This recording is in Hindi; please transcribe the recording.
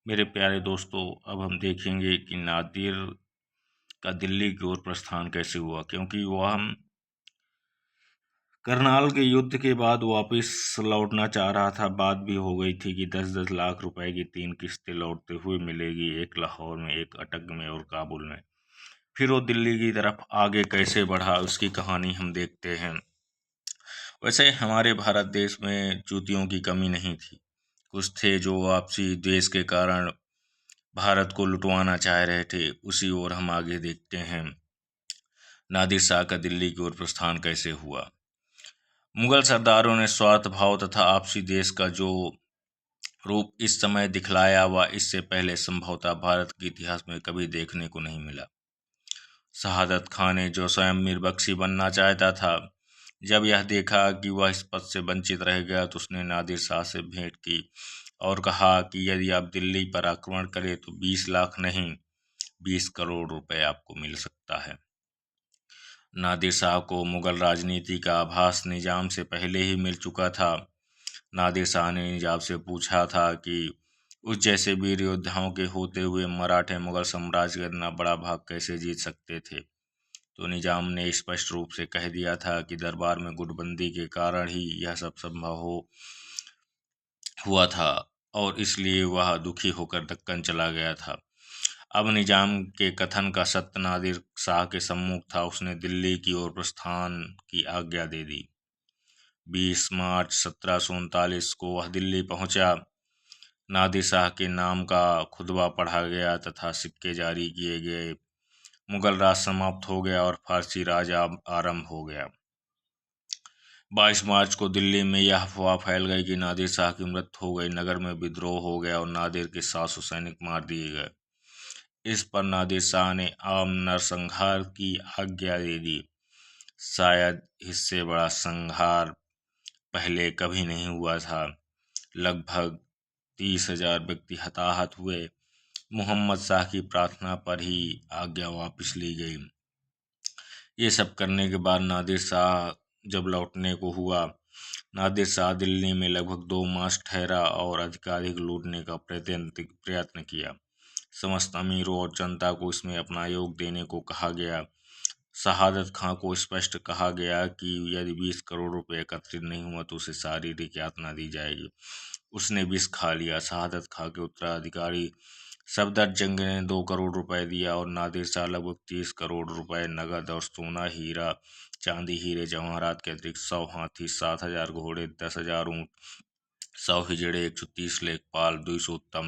मेरे प्यारे दोस्तों, अब हम देखेंगे कि नादिर का दिल्ली की ओर प्रस्थान कैसे हुआ, क्योंकि वह करनाल के युद्ध के बाद वापस लौटना चाह रहा था। बात भी हो गई थी कि 10-10 लाख रुपए की 3 किस्तें लौटते हुए मिलेगी, एक लाहौर में, एक अटक में और काबुल में। फिर वो दिल्ली की तरफ आगे कैसे बढ़ा, उसकी कहानी हम देखते हैं। वैसे हमारे भारत देश में चूतियों की कमी नहीं थी। कुछ थे जो आपसी द्वेष के कारण भारत को लुटवाना चाह रहे थे। उसी ओर हम आगे देखते हैं, नादिर शाह का दिल्ली की ओर प्रस्थान कैसे हुआ। मुगल सरदारों ने स्वार्थ भाव तथा आपसी देश का जो रूप इस समय दिखलाया, वह इससे पहले संभवतः भारत के इतिहास में कभी देखने को नहीं मिला। शहादत खान ने, जो स्वयं मीर बख्शी बनना चाहता था, जब यह देखा कि वह इस पद से वंचित रह गया तो उसने नादिर शाह से भेंट की और कहा कि यदि आप दिल्ली पर आक्रमण करें तो 20 लाख नहीं, 20 करोड़ रुपए आपको मिल सकता है। नादिर शाह को मुगल राजनीति का आभास निजाम से पहले ही मिल चुका था। नादिर शाह ने निजाम से पूछा था कि उस जैसे वीर योद्धाओं के होते हुए मराठे मुगल साम्राज्य का इतना बड़ा भाग कैसे जीत सकते थे। तो निजाम ने स्पष्ट रूप से कह दिया था कि दरबार में गुटबंदी के कारण ही यह सब संभव हुआ था और इसलिए वह दुखी होकर दक्कन चला गया था। अब निजाम के कथन का सत्य नादिर शाह के सम्मुख था। उसने दिल्ली की ओर प्रस्थान की आज्ञा दे दी। 20 मार्च 1739 को वह दिल्ली पहुंचा। नादिर शाह के नाम का खुतबा पढ़ा गया तथा सिक्के जारी किए गए। मुगल राज समाप्त हो गया और फारसी राज आरंभ हो गया। 22 मार्च को दिल्ली में यह अफवाह फैल गई कि नादिर शाह की मृत्यु हो गई। नगर में विद्रोह हो गया और नादिर के 700 सैनिक मार दिए गए। इस पर नादिर शाह ने आम नरसंहार की आज्ञा दे दी। शायद इससे बड़ा संहार पहले कभी नहीं हुआ था। लगभग 30,000 व्यक्ति हताहत हुए। मोहम्मद शाह की प्रार्थना पर ही आज्ञा वापस ली गई। ये सब करने के बाद नादिर शाह जब लौटने को हुआ, नादिर शाह दिल्ली में लगभग 2 मास ठहरा और अधिकाधिक लूटने का प्रयत्न किया। समस्त अमीरों और जनता को इसमें अपना योग देने को कहा गया। शहादत खां को स्पष्ट कहा गया कि यदि 20 करोड़ रुपए एकत्रित नहीं हुआ तो उसे शारीरिक यातना दी जाएगी। उसने विष खा लिया। शहादत खां के उत्तराधिकारी सफदरजंग ने 2 करोड़ रुपए दिया और नादिर शाह लगभग 30 करोड़ रुपए नगद और सोना, हीरा, चांदी, हीरे जवाहरात के अतिरिक्त 100 हाथी, 7,000 घोड़े, 10,000 ऊंट, 100 हिजड़े, 130 लेखपाल, 200 उत्तम